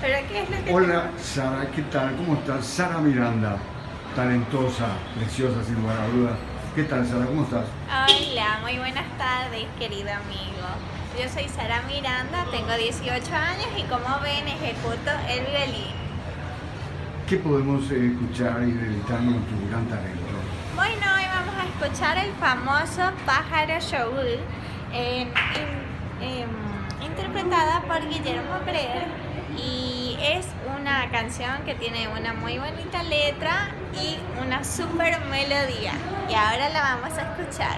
¿Pero qué es lo que Hola Sara, ¿qué tal? ¿Cómo estás? Sara Miranda, talentosa, preciosa sin lugar a dudas. ¿Qué tal Sara? ¿Cómo estás? Hola, muy buenas tardes, querido amigo. Yo soy Sara Miranda, tengo 18 años y como ven ejecuto el violín. ¿Qué podemos escuchar y deleitarnos con tu gran talento? Bueno, hoy vamos a escuchar el famoso Pájaro Shaul, interpretada por Guillermo Brel, y es una canción que tiene una muy bonita letra y una super melodía. Y ahora la vamos a escuchar.